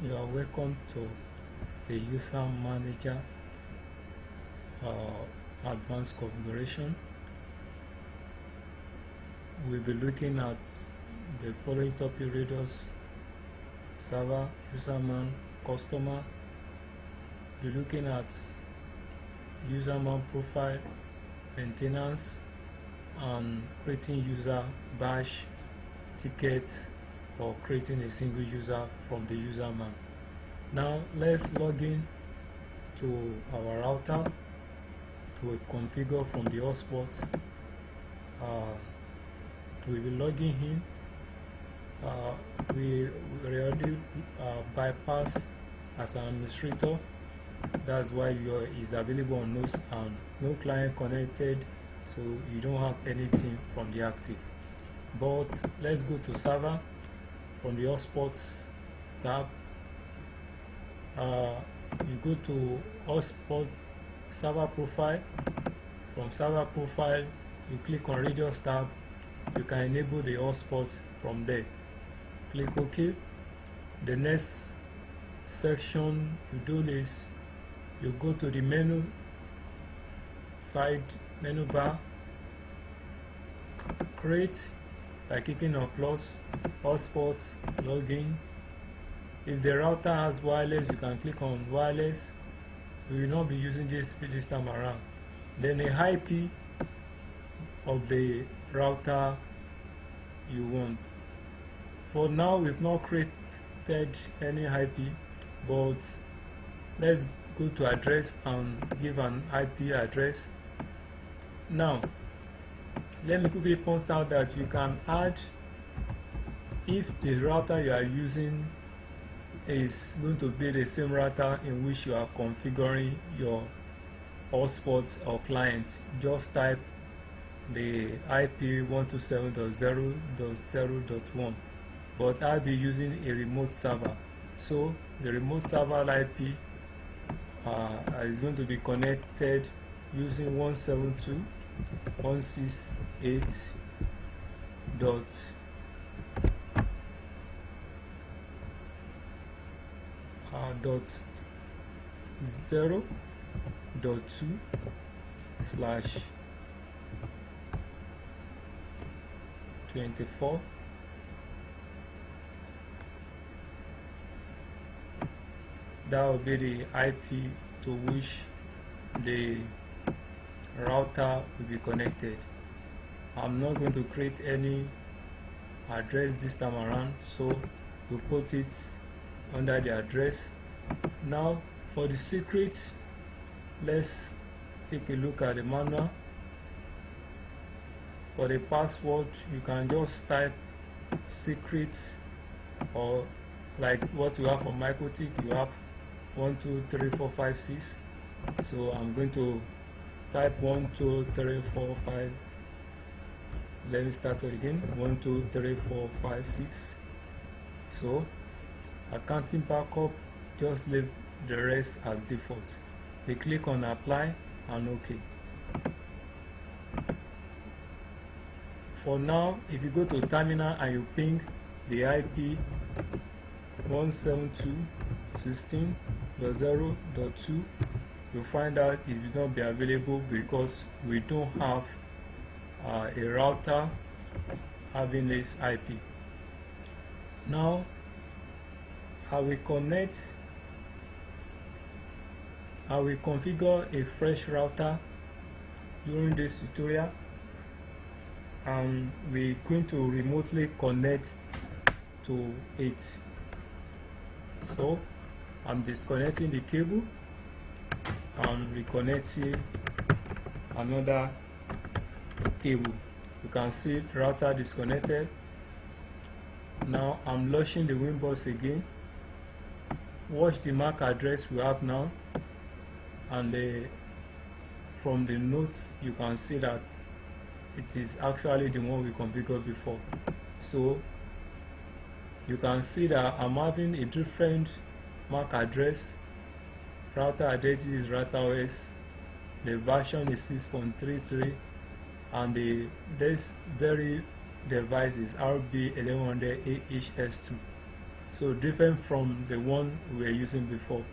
You are welcome to the UserManager advanced configuration. We'll be looking at the following topic readers: server, userman, customer. We'll be looking at userman profile, maintenance, and creating user badge, tickets, or creating a single user from the userman. Now let's log in to our router. We've configured from the hotspot. We'll be logging in. We already bypass as an administrator. That's why is available on those and no client connected, so you don't have anything from the active. But let's go to server from the hotspots tab. You go to hotspots server profile. From server profile, you click on radius tab. You can enable the hotspot from there. Click OK. The next section you do is you go to the menu bar, create by clicking on plus, hotspot, login. If the router has wireless, you can click on wireless. We will not be using this time around. Then the IP of the router you want. For now, we've not created any IP, but let's go to address and give an IP address. Now, let me quickly point out that you can add, if the router you are using is going to be the same router in which you are configuring your hotspot or client, just type the IP 127.0.0.1, but I'll be using a remote server, so the remote server IP is going to be connected using 168.0.2/24. That will be the IP to which the router will be connected. I'm not going to create any address this time around, so we put it under the address. Now for the secret, let's take a look at the manual. For the password, you can just type secrets, or like what you have for MikroTik, you have 1 2 3 4 5 6. So I'm going to type 1 2 3 4 5. Let me start it again. 1 2 3 4 5 6. So accounting backup, just leave the rest as default. They click on apply and OK. For now, if you go to terminal and you ping the IP 172.16.0.2, you'll find out it will not be available because we don't have a router having this IP. Now I will configure a fresh router during this tutorial, and we're going to remotely connect to it. So I'm disconnecting the cable and reconnecting another cable. You can see the router disconnected. Now I'm launching the Winbox again. Watch the MAC address we have now, and from the notes you can see that it is actually the one we configured before. So you can see that I'm having a different MAC address. Router identity is router OS. The version is 6.33, and this very device is RB1100AHS2. so different from the one we were using before.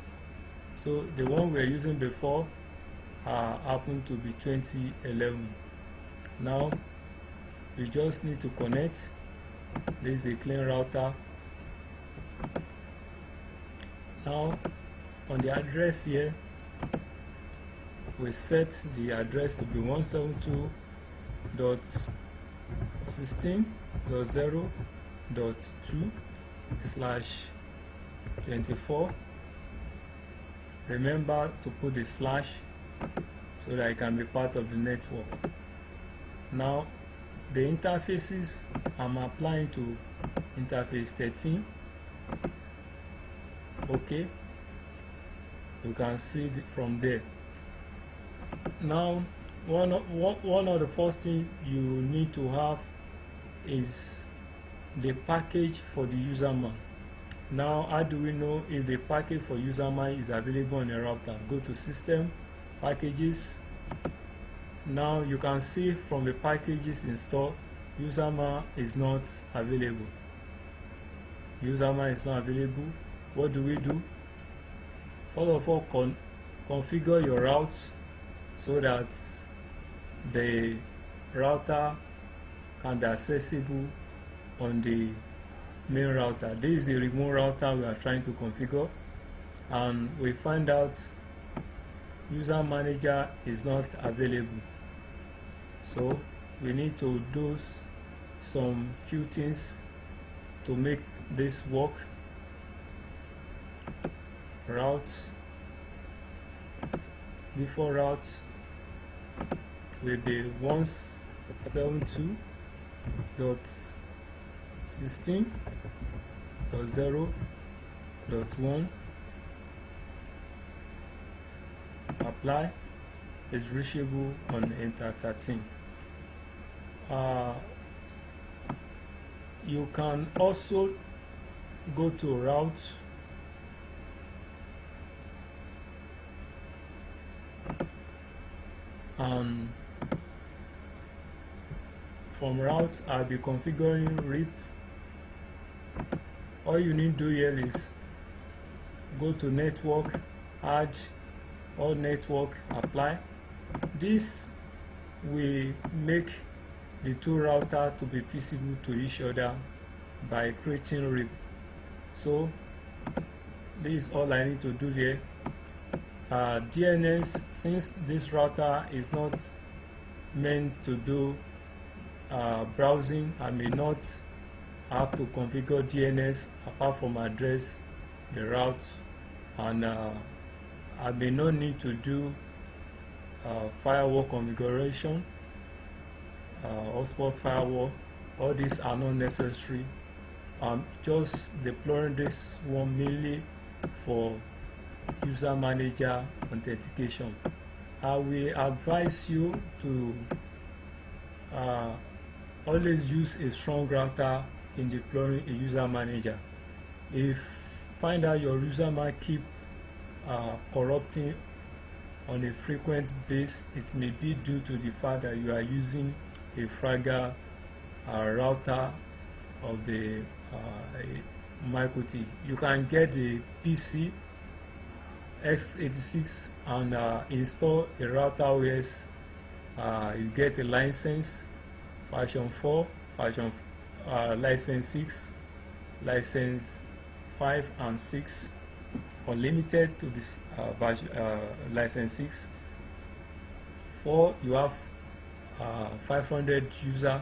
So the one we were using before happened to be 2011. Now we just need to connect. This is a clean router. Now on the address here, we set the address to be 172.16.2/24. Remember to put the slash so that it can be part of the network. Now the interfaces, I'm applying to interface 13. Okay, you can see it from there. Now one of the first thing you need to have is the package for the UserMan. Now how do we know if the package for UserMan is available on a router? Go to System, Packages. Now you can see from the packages installed, UserMan is not available. UserMan is not available. What do we do? First of all, configure your route so that the router can be accessible on the main router. This is the remote router we are trying to configure, and we find out UserManager is not available. So we need to do some few things to make this work. Route, default route will be 172.16.0.1. Apply. Is reachable on enter 13. You can also go to route and from route I'll be configuring RIP. All you need to do here is go to network, add all network, apply. This will make the two routers to be visible to each other by creating RIP. So this is all I need to do here. DNS, since this router is not meant to do browsing, I may not have to configure DNS apart from address the route, and I may not need to do firewall configuration, hotspot firewall. All these are not necessary. I'm just deploying this one mainly for UserManager authentication. I will advise you to always use a strong router in deploying a UserManager. If find out your UserMan keep corrupting on a frequent basis, it may be due to the fact that you are using a fragile router of the MikroTik. You can get the PC x86 and install a router OS. You get a license, version 4, version license 6, license 5 and 6, unlimited to this license 6. 4, you have 500 user,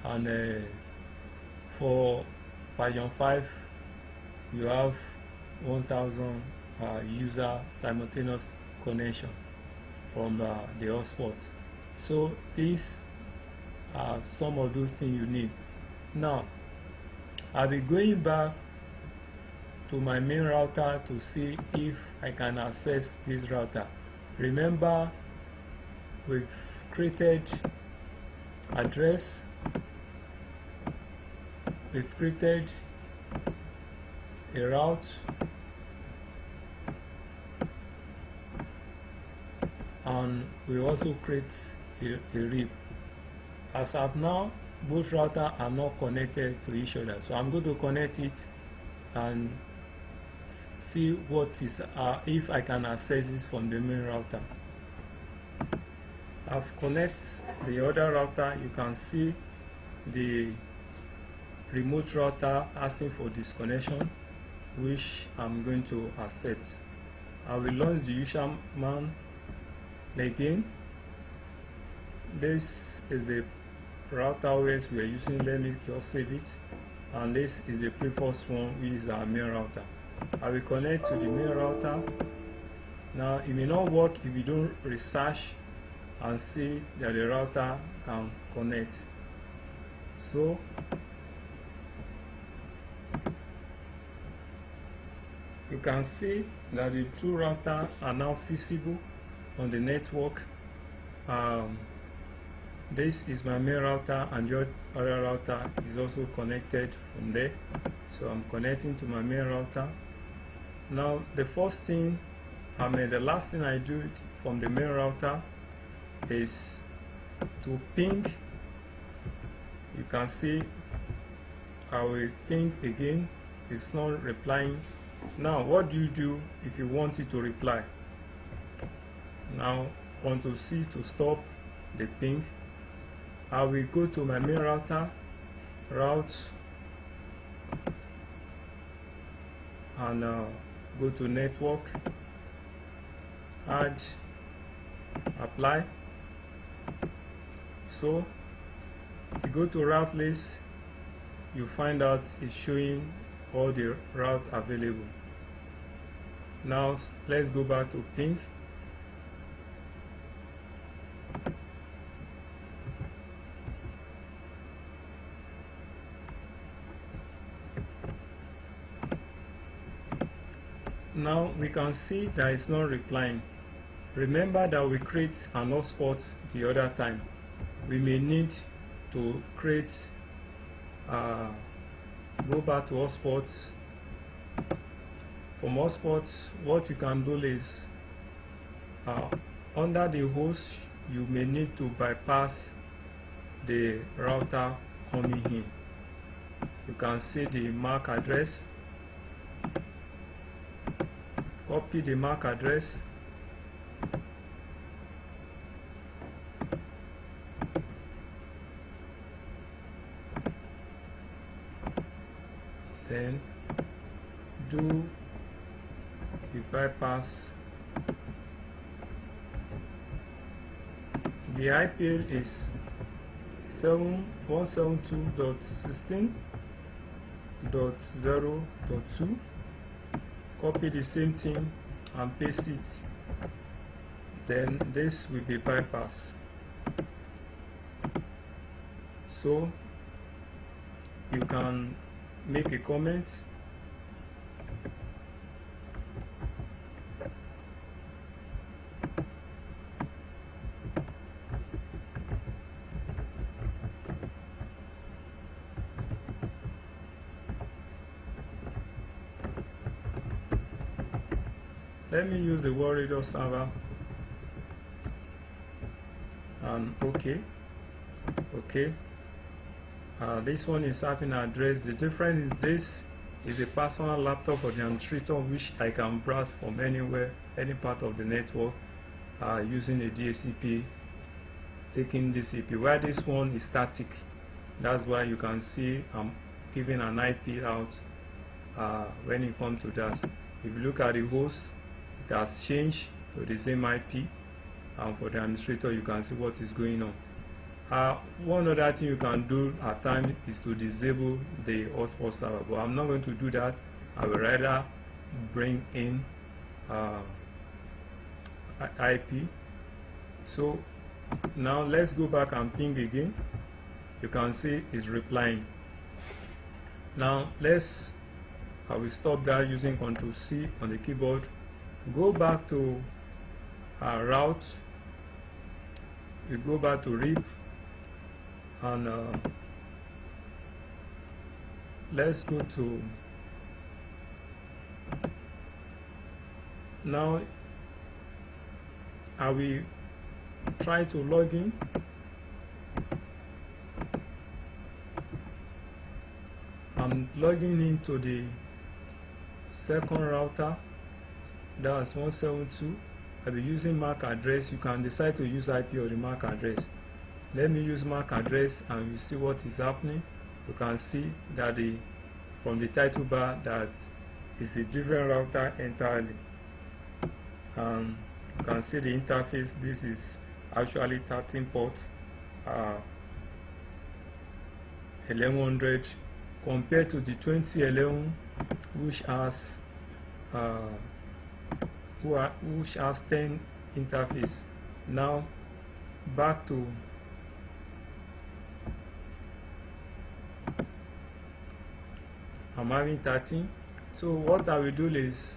and for version 5 you have 1000 user simultaneous connection from the hotspot. So these are some of those things you need. Now I'll be going back to my main router to see if I can access this router. Remember, we've created address, we've created a route, and we also create a RIP. As of now, both routers are not connected to each other, so I'm going to connect it and see what is if I can access it from the main router. I've connected the other router. You can see the remote router asking for disconnection, which I'm going to accept. I will launch the UserManager again. This is the router OS we are using. Let me just save it. And this is the previous one, which is our main router. I will connect to the main router. Now it may not work if you don't research and see that the router can connect. So you can see that the two routers are now visible on the network. This is my main router, and your other router is also connected from there. So I'm connecting to my main router. Now the last thing I do from the main router is to ping. You can see I will ping again. It's not replying. Now what do you do if you want it to reply? Now Ctrl C to stop the ping. I will go to my main router, route, and go to network, add, apply. So if you go to route list, you find out it's showing all the routes available. Now let's go back to ping. Now we can see that it's not replying. Remember that we create an hotspot the other time. We may need to create go back to hotspots. From hotspots, what you can do is under the host, you may need to bypass the router coming in. You can see the MAC address. Copy the MAC address, then do the bypass. The IP is 172.16.0.2. Copy the same thing and paste it. Then this will be bypassed. So you can make a comment. Let me use the Warrior server, and okay. This one is having an address. The difference is this is a personal laptop for the administrator, which I can browse from anywhere, any part of the network, using a DHCP, taking DCP. While this one is static, that's why you can see I'm giving an IP out when it comes to that. If you look at the host, it has changed to the same IP, and for the administrator you can see what is going on. One other thing you can do at times is to disable the hotspot server, but I'm not going to do that. I will rather bring in IP. So now let's go back and ping again. You can see it's replying. Now I will stop that using Ctrl C on the keyboard. Go back to our route. You go back to RIP, and let's go to, now I will try to log in. I'm logging into the second router, that's 172. I'll be using MAC address. You can decide to use IP or the MAC address. Let me use MAC address and you see what is happening. You can see that from the title bar that is a different router entirely. You can see the interface. This is actually 13 ports, 1100 compared to the 2011 which has 10 interface. Now back to I'm having 13. So what I will do is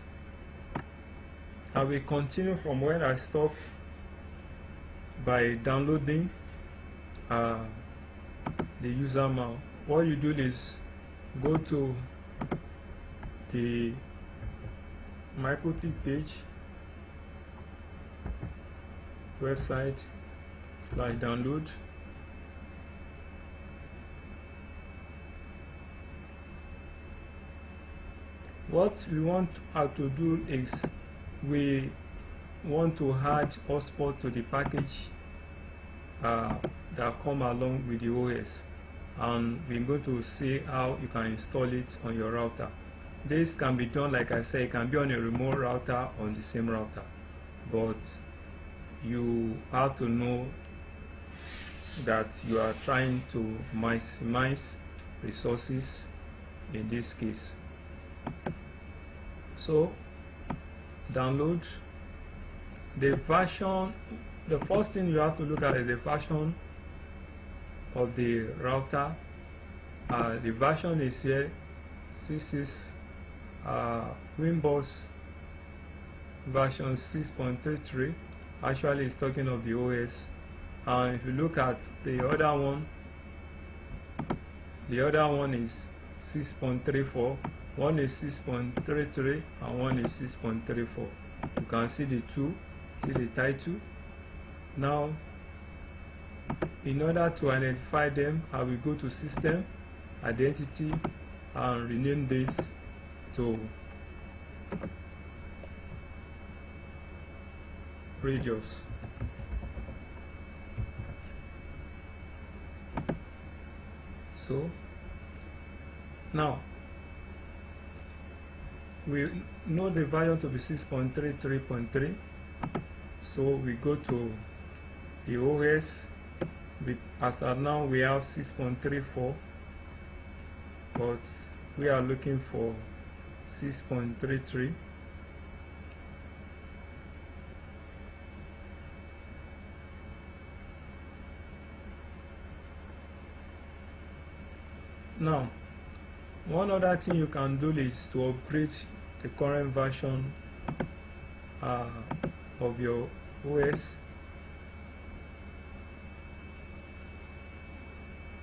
I will continue from where I stopped by downloading the UserManager. What you do is go to the MikroTik page, website /download. What we want to do is we want to add hotspot to the package that come along with the OS, and we're going to see how you can install it on your router. This can be done, like I said, it can be on a remote router on the same router, but you have to know that you are trying to maximize resources in this case. So download the version. The first thing you have to look at is the version of the router. The version is here, 66 Windows version 6.33. Actually it's talking of the OS. And if you look at the other one is 6.34. One is 6.33 and one is 6.34. You can see the two, see the title. Now, in order to identify them, I will go to System, Identity, and rename this to Radius. So, now, we know the version to be 6.33.3, so we go to the OS. As of now we have 6.34, but we are looking for 6.33. Now, one other thing you can do is to upgrade the current version of your OS.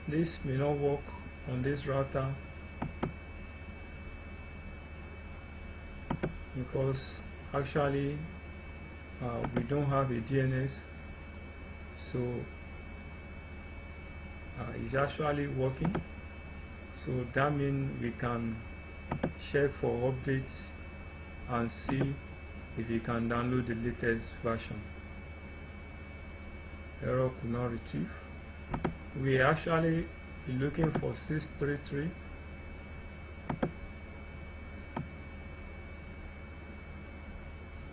This may not work on this router because actually we don't have a DNS, so it's actually working. So that means we can check for updates and see if you can download the latest version. Error could not retrieve. We actually be looking for 633.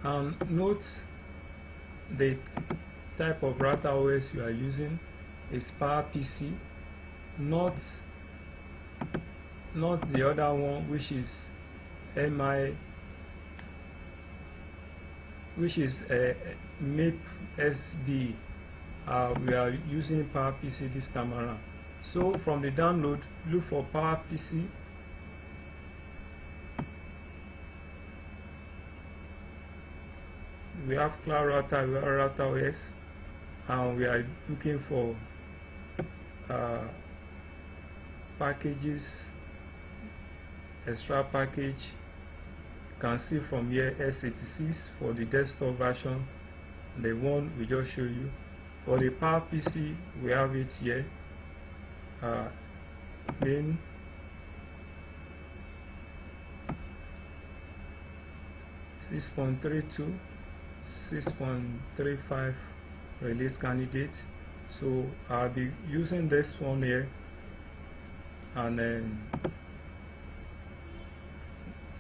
And note the type of router OS you are using is PowerPC, not the other one, which is MIP SB. We are using PowerPC this time around. So from the download, look for PowerPC. We have Cloud Router, we have Router OS, and we are looking for packages, extra package. You can see from here x86 for the desktop version, the one we just showed you. For the PowerPC, we have it here, main 6.32, 6.35 release candidate. So I'll be using this one here, and then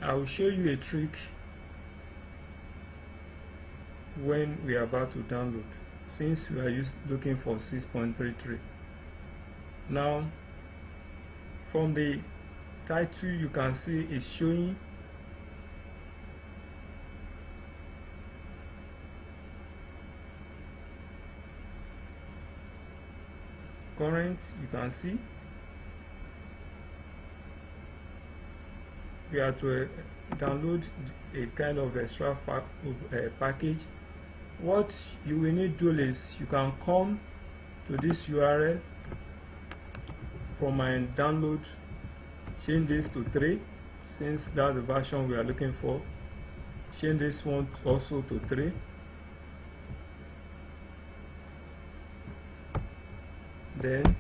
I will show you a trick when we are about to download, since we are looking for 6.33. Now from the title you can see it's showing current. You can see we have to download a kind of extra package. What you will need to do is you can come to this URL from my download, change this to 3 since that's the version we are looking for. Change this one also to 3. Then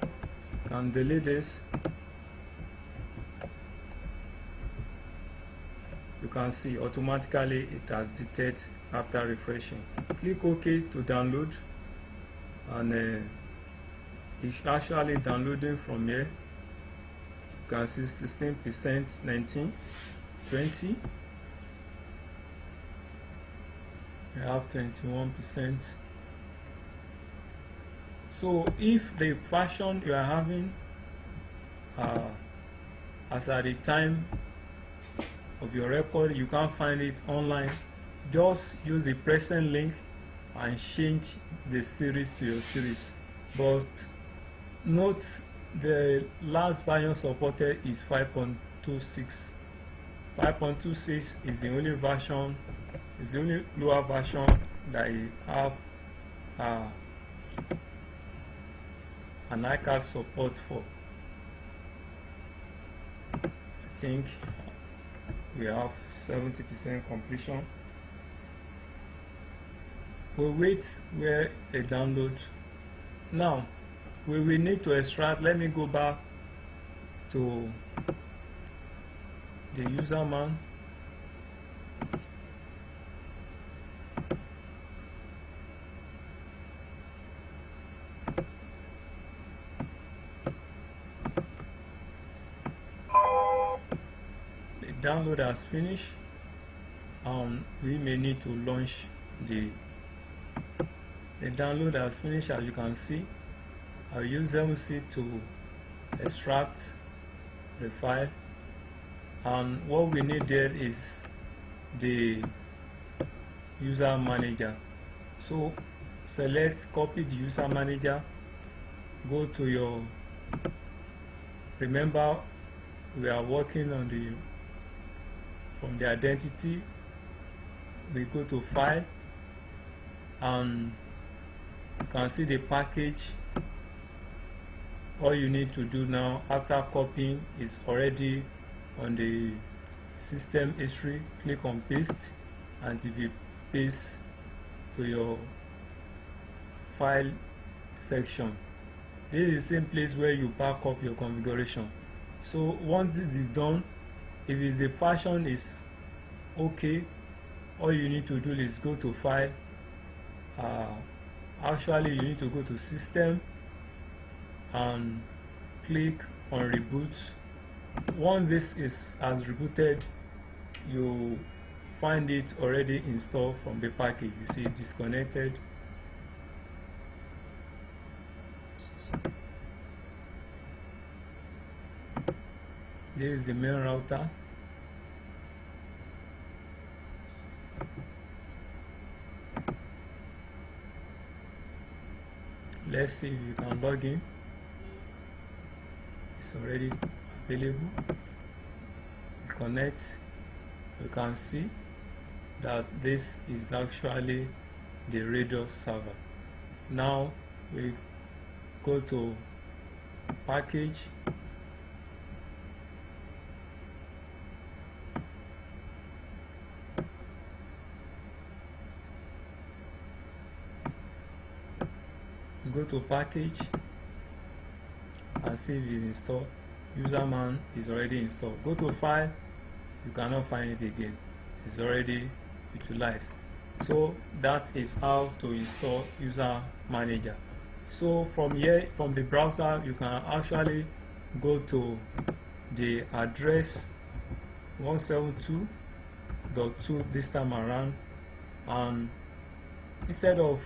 you can delete this. You can see automatically it has detected after refreshing. Click OK to download, and it's actually downloading from here. You can see 16%, 19, 20. We have 21%. So if the version you are having as at the time of your record you can't find it online, just use the present link and change the series to your series. But note the last version supported is 5.26. 5.26 is the only version, is the only lower version that you have an archive support for. I think we have 70% completion. We'll wait where a download. Now we will need to extract. Let me go back to the UserMan. Download has finished. We may need to launch the download has finished. As you can see, I'll use UserManager to extract the file, and what we need there is the UserManager. So select, copy the UserManager, go to your, remember we are working on the, from the identity we go to file, and you can see the package. All you need to do now after copying is already on the system history. Click on paste, and it will paste to your file section. This is the same place where you back up your configuration. So once this is done, if the version is okay, all you need to do is go to file. Actually you need to go to system and click on reboot. Once this has rebooted, you find it already installed from the package. You see disconnected. This is the main router. Let's see if you can log in. It's already available. You connect. You can see that this is actually the radio server. Now we go to package. Go to package and see if it's installed. UserMan is already installed. Go to file you cannot find it again. It's already utilized. So that is how to install UserManager. So from here, from the browser, you can actually go to the address 172.2 this time around, and instead of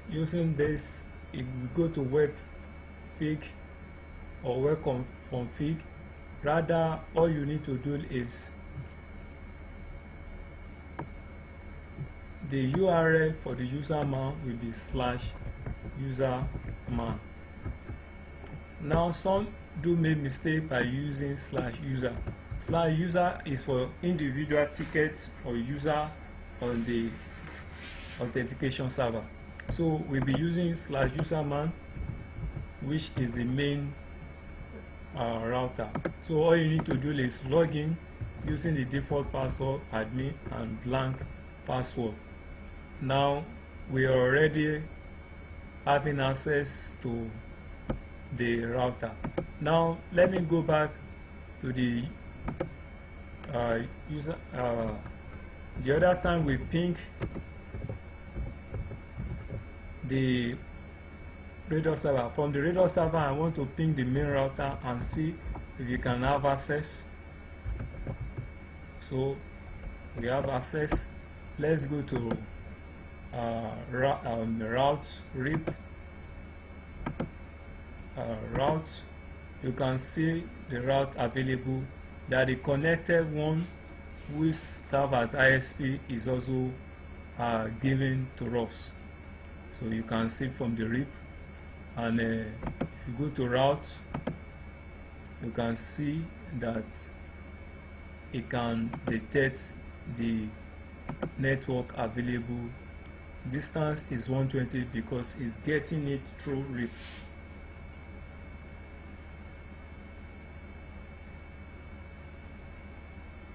using this, if we go to webfig or web config, rather all you need to do is the URL for the userman will be /userman. Now some do make mistake by using /user. /user is for individual tickets or user on the authentication server. So we'll be using /userman, which is the main router. So all you need to do is log in using the default password admin and blank password. Now we are already having access to the router. Now let me go back to the user. The other time we ping the radio server. From the radio server, I want to ping the main router and see if you can have access. So we have access. Let's go to route rip. Route. You can see the route available. That the connected one, which serves as ISP, is also given to us. So you can see from the rip. And if you go to route, you can see that it can detect the network available. Distance is 120 because it's getting it through rip.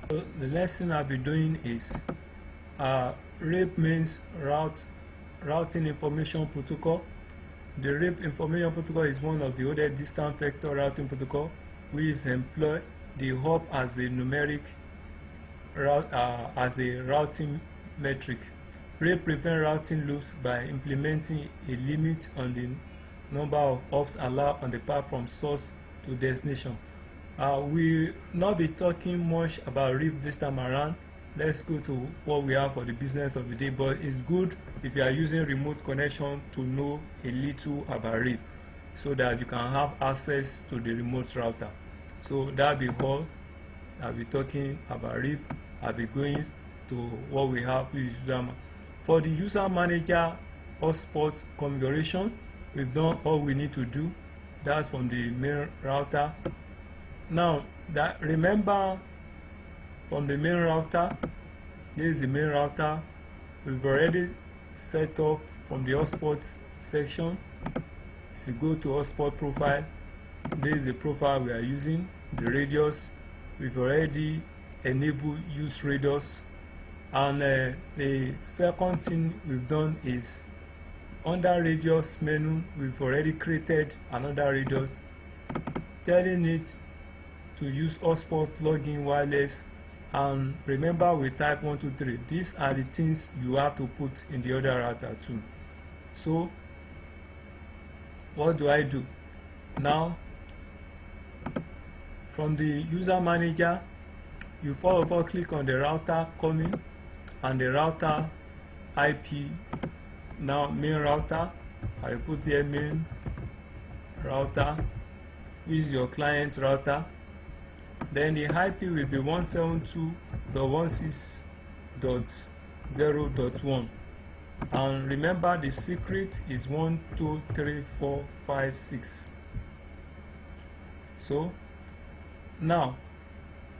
So the next thing I'll be doing is RIP means routing information protocol. The RIP information protocol is one of the other distant vector routing protocol, which employ the hop as a numeric as a routing metric. RIP prevent routing loops by implementing a limit on the number of hops allowed on the path from source to destination. We not be talking much about RIP this time around. Let's go to what we have for the business of the day, but it's good if you are using remote connection to know a little about RIP so that you can have access to the remote router. So that'll be all. I'll be talking about RIP. I'll be going to what we have with UserManager. For the UserManager hotspot configuration, we've done all we need to do. That's from the main router. Now, remember from the main router, this is the main router. We've already set up from the hotspot section. If you go to hotspot profile, this is the profile we are using. The radius, we've already enabled use radius. And the second thing we've done is under radius menu, we've already created another radius, telling it to use hotspot login wireless. And remember, we type 123. These are the things you have to put in the other router too. So what do I do now? From the UserManager, you first of all click on the router coming and the router IP. Now main router, I put here main router, which is your client router. Then the IP will be 172.16.0.1, and remember the secret is 123456. So now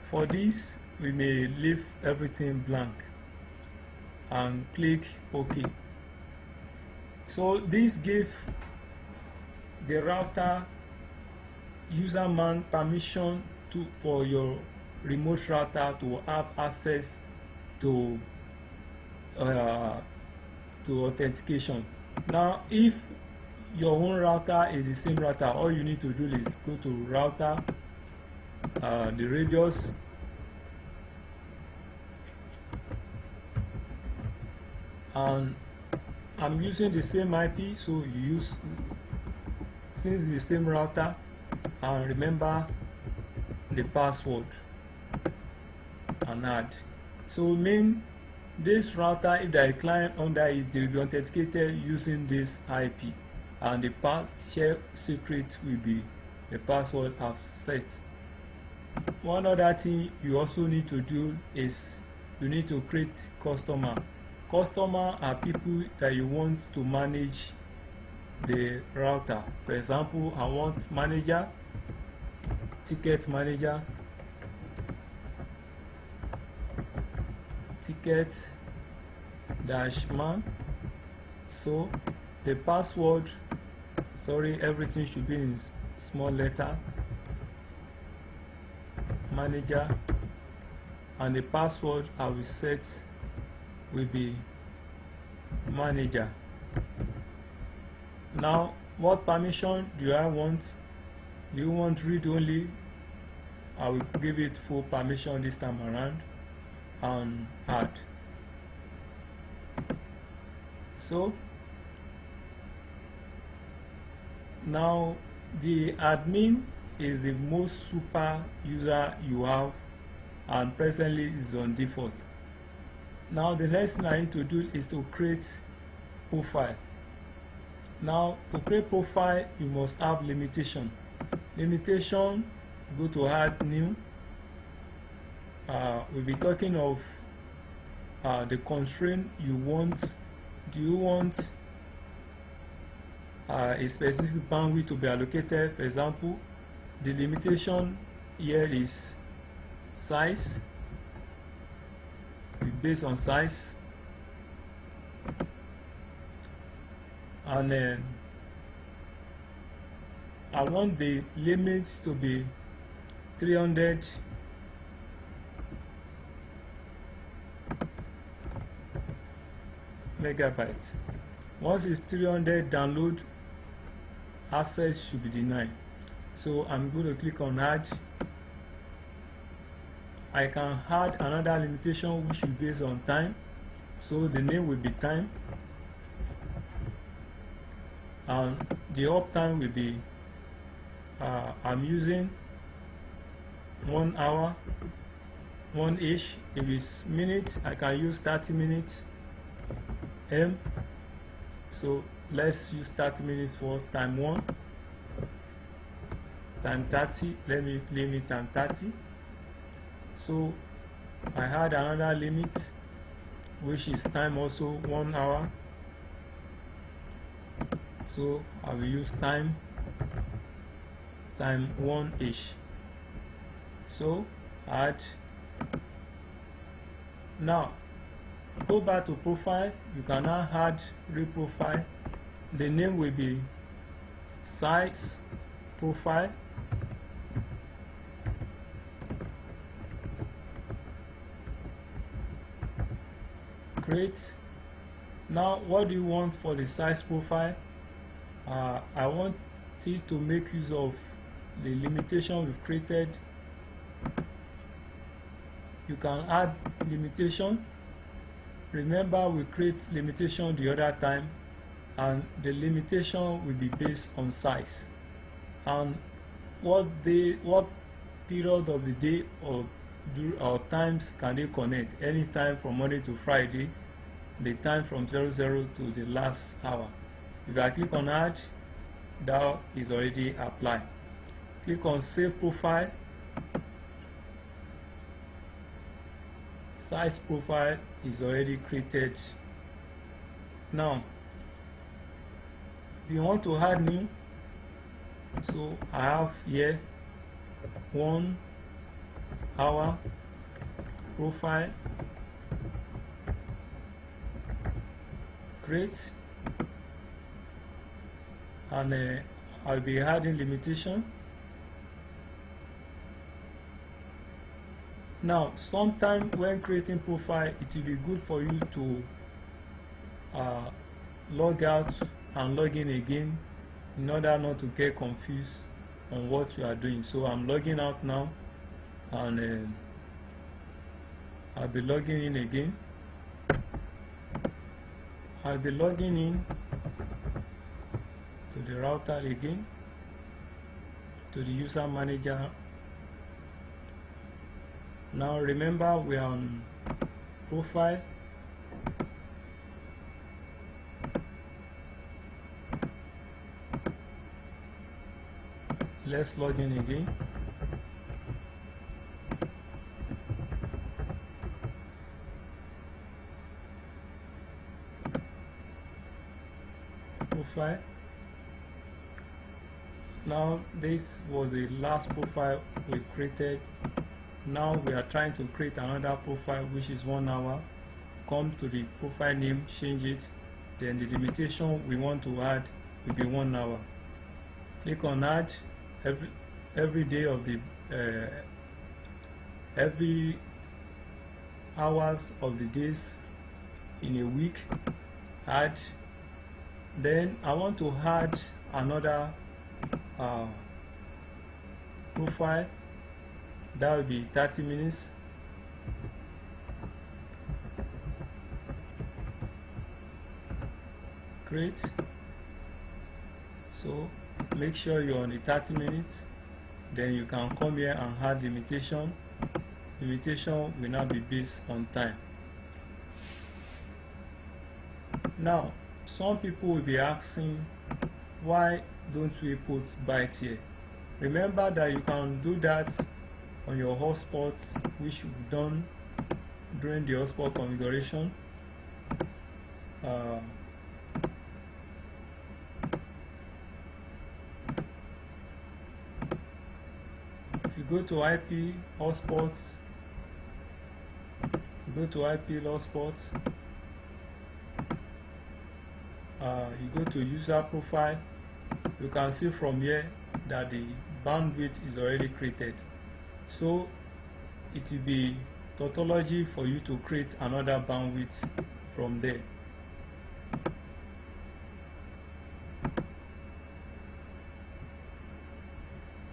for this, we may leave everything blank and click OK. So this gives the router userman permission for your remote router to have access to authentication. Now if your own router is the same router, all you need to do is go to router, the radius, and I'm using the same IP, so you use, since the same router, and remember the password and add. So mean this router, if there is a client under it, they will be authenticated using this IP, and the pass share secret will be the password I've set. One other thing you also need to do is you need to create customer. Customer are people that you want to manage the router. For example, I want manager, ticket manager, ticket dash man. So the password, sorry, everything should be in small letter, manager, and the password I will set will be manager. Now, what permission do I want? Do you want read only? I will give it full permission this time around and add. So now the admin is the most super user you have, and presently is on default. Now the next thing I need to do is to create profile. Now to create profile, you must have limitation. Limitation, go to add new. We'll be talking of the constraint you want. Do you want a specific bandwidth to be allocated? For example, the limitation here is size, based on size, and then I want the limits to be 300 megabytes. Once it's 300 download, access should be denied. So I'm going to click on add. I can add another limitation which is based on time, so the name will be time, and the uptime will be I'm using 1 hour, 1-ish. If it's minutes, I can use 30 minutes. So let's use 30 minutes first, time 1, time 30, let me limit time 30. So I had another limit which is time also 1 hour, so I will use time 1-ish. So add. Now go back to profile. You can now add reprofile. The name will be size profile. Create. Now what do you want for the size profile? I want it to make use of the limitation we've created. You can add limitation. Remember, we create limitation the other time, and the limitation will be based on size and what period of the day or times can they connect. Any time from Monday to Friday, the time from 00 to the last hour. If I click on add, that is already applied. Click on save profile. Size profile is already created. Now if you want to add new, so I have here 1 hour profile, create, and I'll be adding limitation. Now, sometime when creating profile, it will be good for you to log out and log in again in order not to get confused on what you are doing. So I'm logging out now, and I'll be logging in again. I'll be logging in to the router again, to the user manager. Now remember, we are on profile. Let's log in again. Profile. Now this was the last profile we created. Now we are trying to create another profile which is 1 hour. Come to the profile name, change it, then the limitation we want to add will be 1 hour. Click on add. Every day of the every hours of the days in a week, add. Then I want to add another profile. That will be 30 minutes. Create. So make sure you're on the 30 minutes. Then you can come here and add limitation. Limitation will now be based on time. Now some people will be asking, why don't we put byte here? Remember that you can do that on your hotspots, which we've done during the hotspot configuration. If you go to IP hotspots, you go to user profile, you can see from here that the bandwidth is already created. So it will be tautology for you to create another bandwidth from there.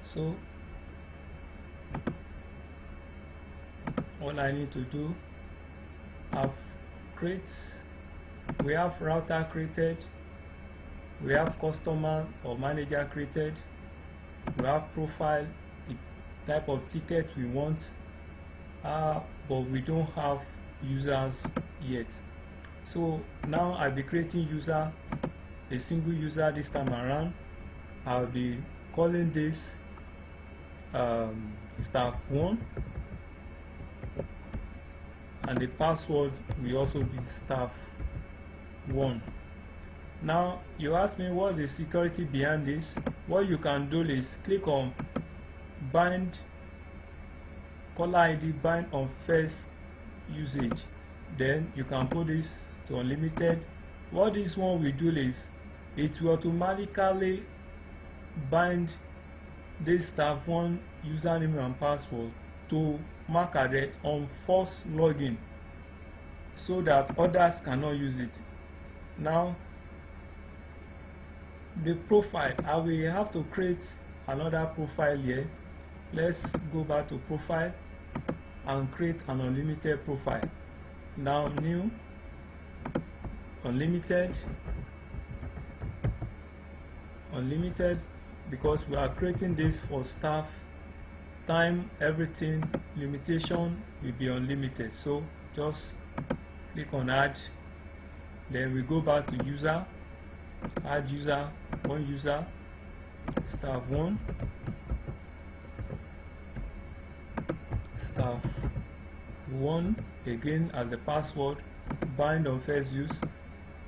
So all I need to do, we have router created, we have customer or manager created, we have profile, the type of ticket we want, but we don't have users yet. So now I'll be creating user, a single user this time around. I'll be calling this staff 1, and the password will also be staff 1. Now you ask me what's the security behind this. What you can do is click on bind caller ID, bind on first usage, then you can put this to unlimited. What this one will do is it will automatically bind this staff 1 username and password to MAC address on first login, so that others cannot use it. Now the profile, I will have to create another profile here. Let's go back to profile and create an unlimited profile. Now new, unlimited, because we are creating this for staff, time, everything, limitation will be unlimited. So just click on add, then we go back to user, add user, one user, staff 1, staff 1 again as the password, bind on first use,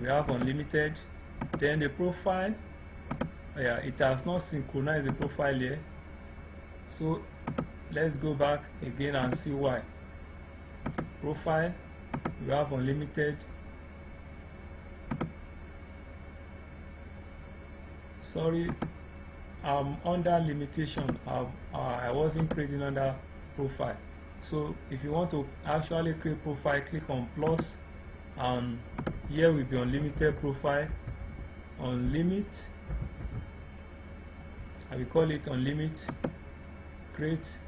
we have unlimited. Then the profile, it has not synchronized the profile here, so let's go back again and see why. Profile, we have unlimited. Sorry, under limitation, I wasn't creating under profile. So if you want to actually create profile, click on plus, and here will be unlimited profile, unlimit, I will call it unlimit, create,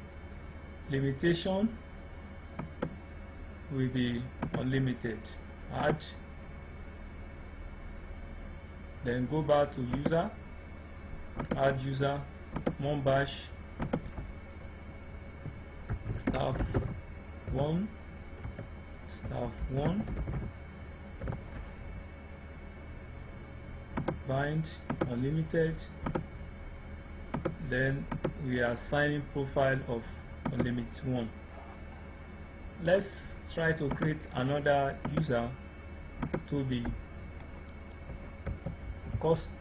limitation will be unlimited, add, then go back to user, add user, bash staff 1 bind unlimited, then we are assigning profile of unlimited 1. Let's try to create another user to be cost,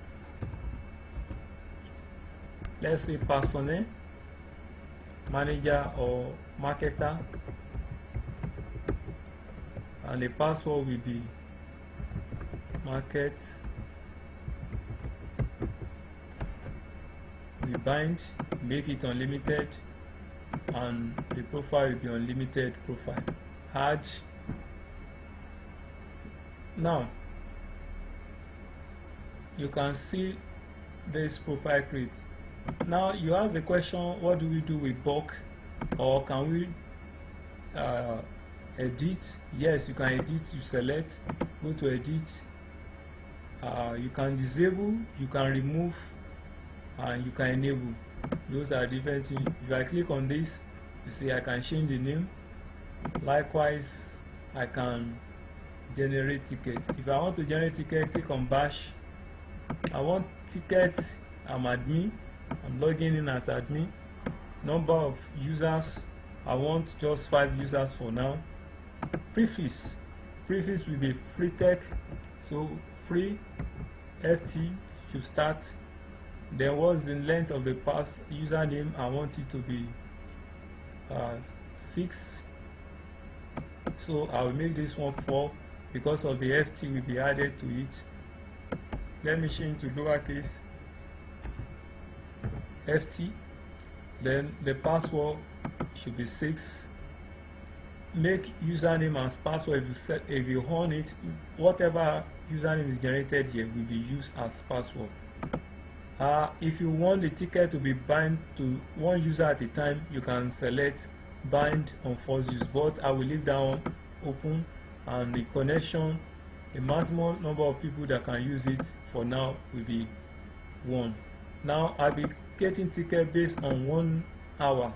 let's say personnel manager or marketer, and the password will be market. We bind, make it unlimited, and the profile will be unlimited profile. Add. Now you can see this profile create. Now you have the question, what do we do with bulk, or can we edit? Yes, you can edit. You select, go to edit, you can disable, you can remove, and you can enable. Those are different things. If I click on this, you see I can change the name. Likewise, I can generate tickets. If I want to generate ticket, click on bash. I want tickets, I'm admin, I'm logging in as admin. Number of users, I want just 5 users for now. Prefix will be free tech, so free ft should start. Then what's the length of the pass username? I want it to be 6, so I will make this one 4 because of the ft will be added to it. Let me change to lowercase ft. Then the password should be 6. Make username as password. If you on it, whatever username is generated here will be used as password. If you want the ticket to be bind to one user at a time, you can select bind on first use, but I will leave that one open, and the connection, the maximum number of people that can use it for now will be 1. Now I'll be getting ticket based on 1 hour.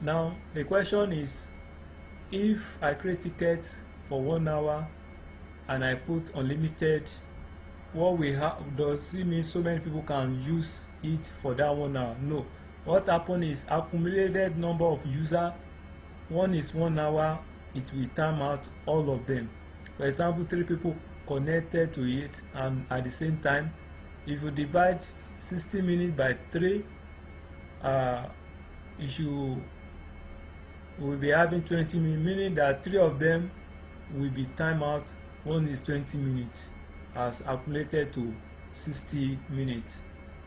Now the question is, if I create tickets for 1 hour and I put unlimited, what we have, does it mean so many people can use it for that 1 hour? No. What happened is accumulated number of user, one is 1 hour, it will time out all of them. For example, 3 people connected to it, and at the same time, if you divide 60 minutes by 3, you will be having 20 minutes, meaning that 3 of them will be time out. One is 20 minutes as accumulated to 60 minutes.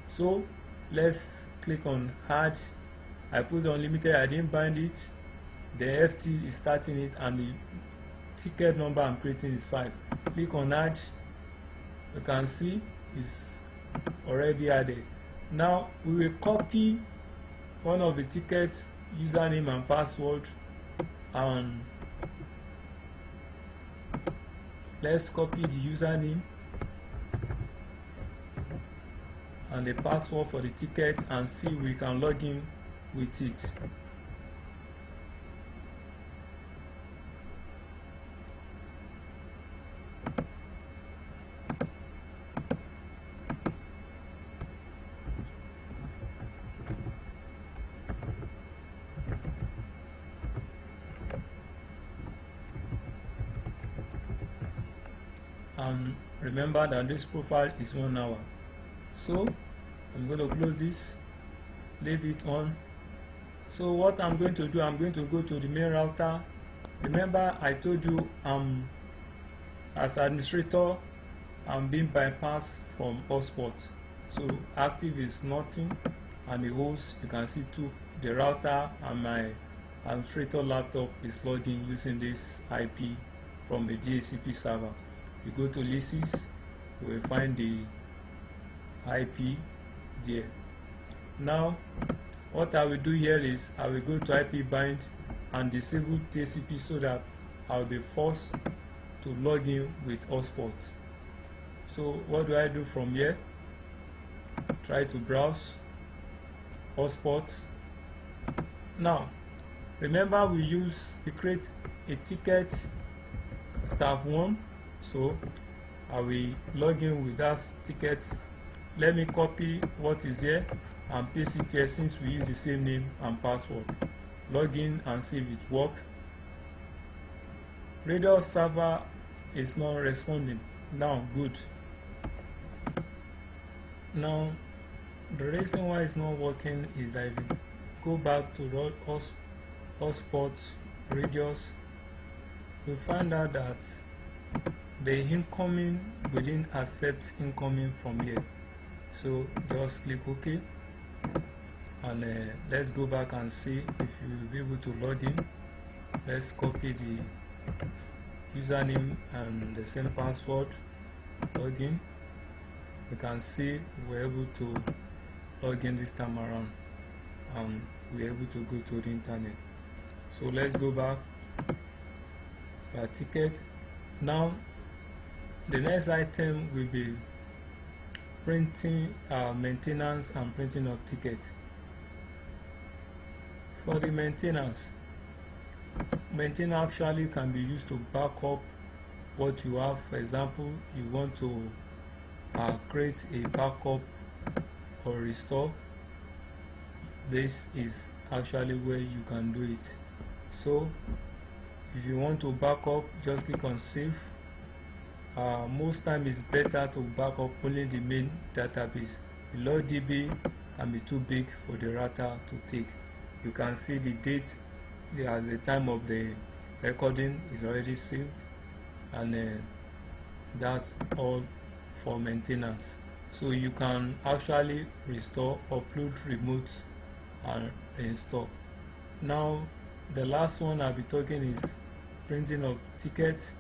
So let's click on add. I put unlimited, I didn't bind it. The FT is starting it, and the ticket number I'm creating is 5. Click on add. You can see it's already added. Now we will copy one of the tickets username and password, and let's copy the username and the password for the ticket and see if we can log in with it. And remember that this profile is 1 hour. So I'm going to close this, leave it on. So what I'm going to do, I'm going to go to the main router. Remember I told you as administrator I'm being bypassed from hotspot. So active is nothing, and the host, you can see the router and my administrator laptop is logging using this IP from the DHCP server. You go to leases, you will find the IP there. Now what I will do here is I will go to IP bind and disable TCP so that I will be forced to log in with hotspot. So what do I do from here? Try to browse hotspots. Now remember, we create a ticket staff 1, so I will log in with that ticket. Let me copy what is here and paste it here, since we use the same name and password. Log in and see if it works. Radio server is not responding. Now good. Now the reason why it's not working is that if you go back to the hotspots radius, you find out that the incoming within accept incoming from here. So just click OK, and let's go back and see if you'll be able to log in. Let's copy the username and the same password, log in. You can see we're able to log in this time around, and we're able to go to the internet. So let's go back to our ticket. Now the next item will be printing maintenance and printing of ticket. For the maintenance actually can be used to back up what you have. For example, you want to create a backup or restore. This is actually where you can do it. So if you want to back up, just click on save. Most time it's better to back up only the main database. The load DB can be too big for the router to take. You can see the date as the time of the recording is already saved, and that's all for maintenance. So you can actually restore, upload, remote, and install. Now the last one I'll be talking is printing of tickets.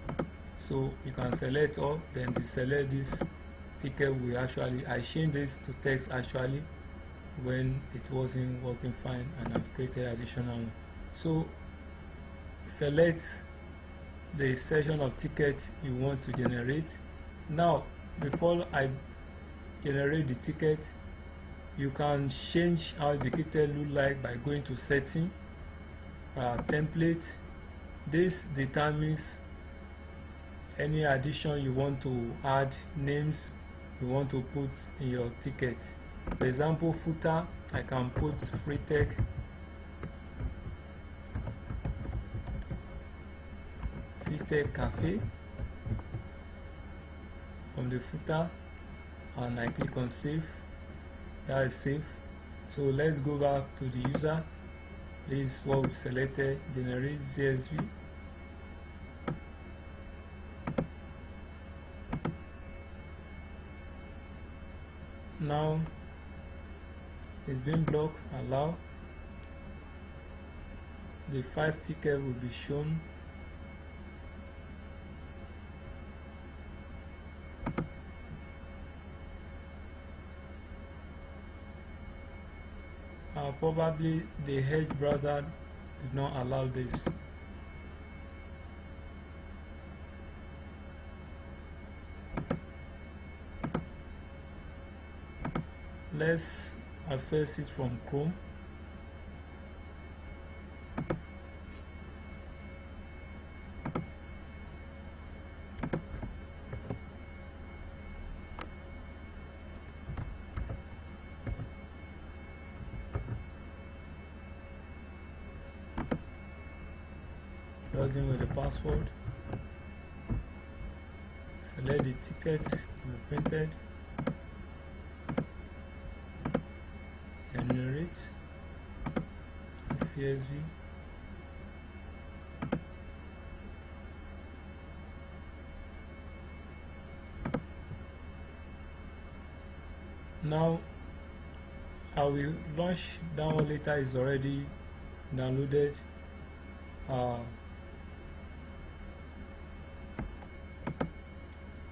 So you can select all, then select this ticket. I changed this to text actually when it wasn't working fine, and I've created additional one. So select the section of ticket you want to generate. Now before I generate the ticket, you can change how the ticket look like by going to setting, template. This determines any addition you want to add, names you want to put in your ticket. For example, footer, I can put free tech, cafe from the footer, and I click on save. That is safe. So let's go back to the user. This is what we selected, generate CSV. Now it's been blocked. Allow. The 5 ticket will be shown. Probably the Edge browser did not allow this. Let's access it from Chrome. Log in with the password. Select the tickets to be printed. Generate CSV. Now I will launch that one later. Is already downloaded.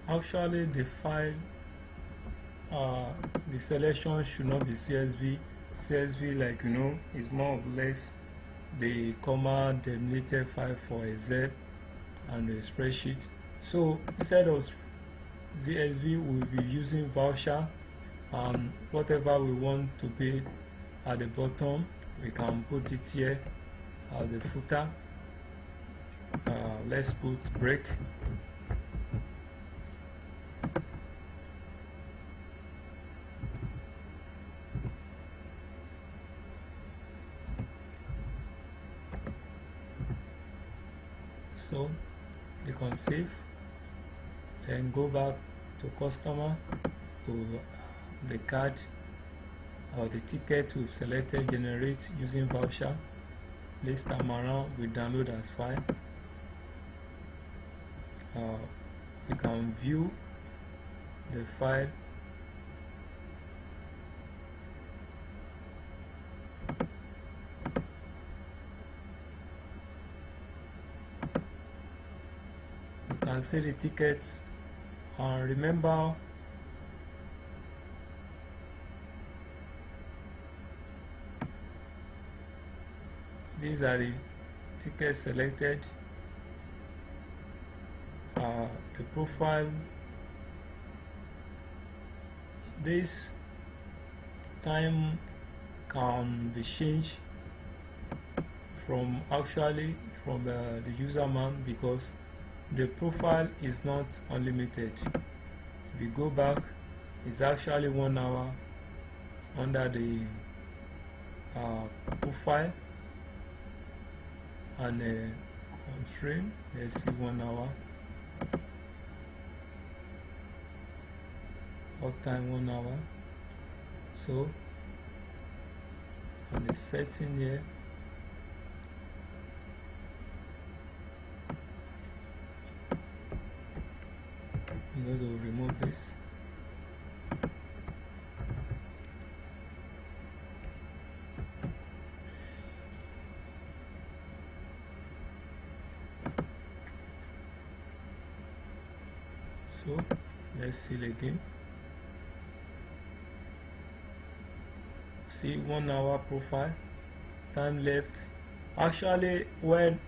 Actually the file, the selection should not be CSV. CSV, like is more or less the comma delimited file for a Z and a spreadsheet. So instead of CSV, we'll be using voucher, and whatever we want to be at the bottom, we can put it here as the footer. Let's put break. So you can save, then go back to customer, to the card or the ticket we've selected, generate using voucher. This time around we download as file. You can view the file. You can see the tickets, and remember these are the tickets selected. The profile, this time can be changed from the user man, because the profile is not unlimited. If you go back, it's actually 1 hour under the profile, and constraint, let's see 1 hour. Uptime 1 hour. So on the setting here, I'm going to remove this. So let's see it again. See 1 hour profile, time left. Actually, when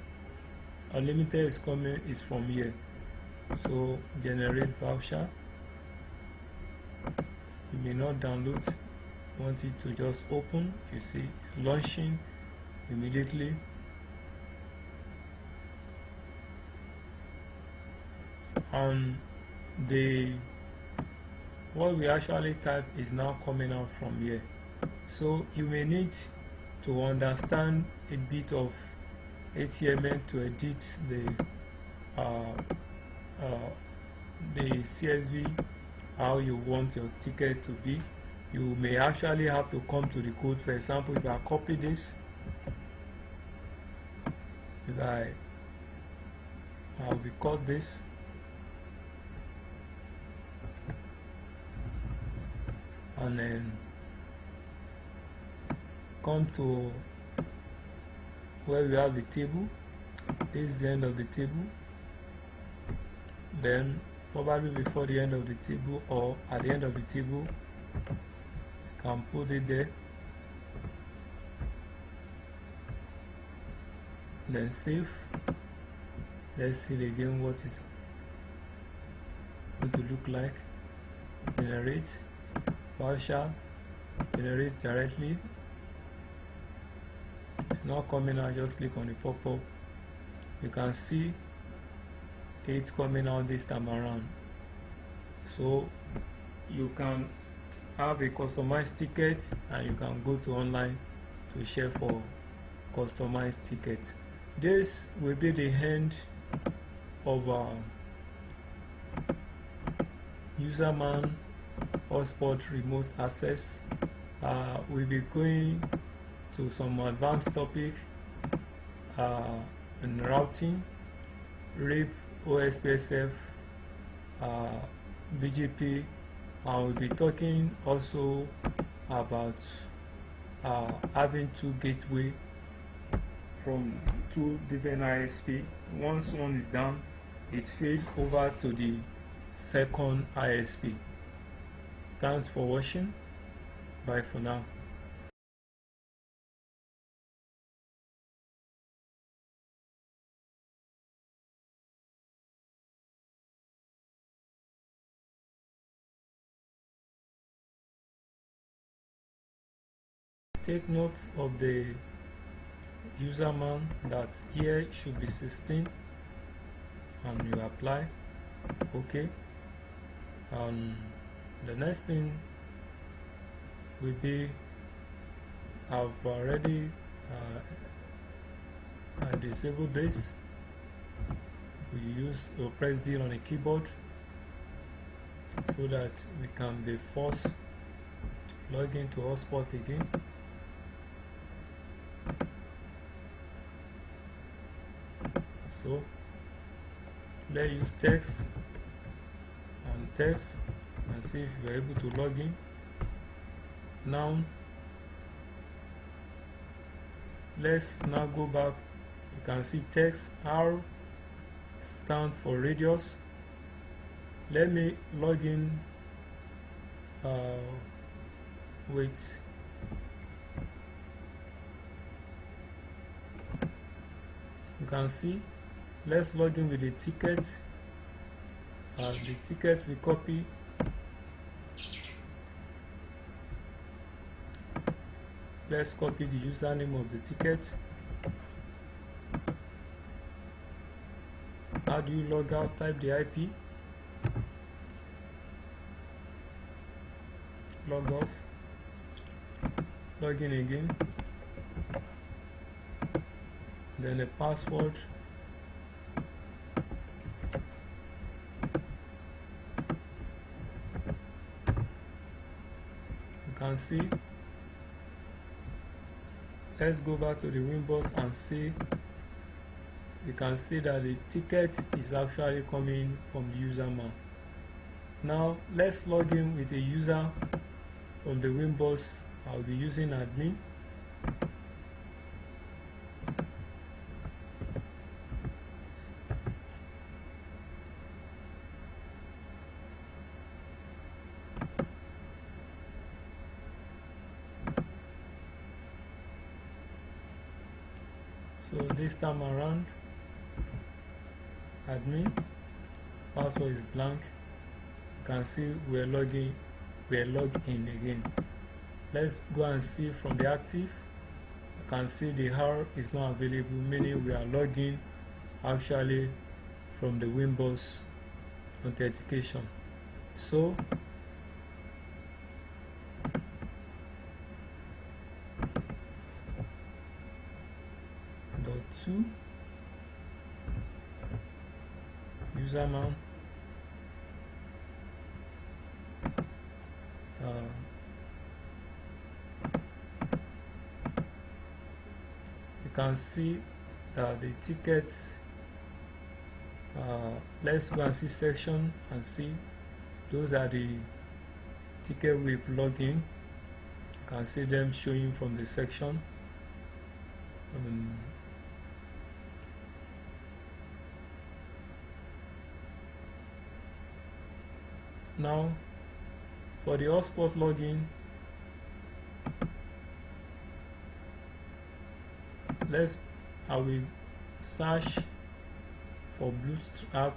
unlimited is coming is from here. So generate voucher. You may not download, want it to just open. You see it's launching immediately. And what we actually type is now coming out from here. So you may need to understand a bit of HTML to edit the CSV, how you want your ticket to be. You may actually have to come to the code. For example, if I copy this, if I'll record this, and then come to where we have the table. This is the end of the table. Then probably before the end of the table or at the end of the table, you can put it there. Then save. Let's see again what it's going to look like. Generate voucher, generate directly. It's not coming out, just click on the pop-up. You can see it coming out this time around. So you can have a customized ticket, and you can go to online to share for customized tickets. This will be the end of UserManager hotspot remote access. We'll be going to some advanced topic in routing, RIP, OSPSF, BGP, and we'll be talking also about having two gateways from two different ISP. Once one is done, it feeds over to the second ISP. Thanks for watching. Bye for now. take note of the userman that here should be 16, and you apply OK. The next thing will be, I've already disabled this. We use or press D on the keyboard so that we can be forced to log into hotspot again. So let's use text and see if you're able to log in. Now let's now go back. You can see text R stand for radius. Let me log in with you can see, let's log in with the ticket. The ticket we copy. Let's copy the username of the ticket. How do you log out? Type the IP. Log off. Log in again. Then the password. You can see. Let's go back to the Winbox and see. You can see that the ticket is actually coming from the userman. Now let's log in with a user from the Winbox. I'll be using admin. So this time around, admin, password is blank. You can see we're logged in again. Let's go and see from the active. You can see the R is not available, meaning we are logging actually from the Winbox authentication. So .2 userman you can see that the tickets, let's go and see section and see those are the ticket we've logged in. You can see them showing from the section. Now for the hotspot login, I will search for Bootstrap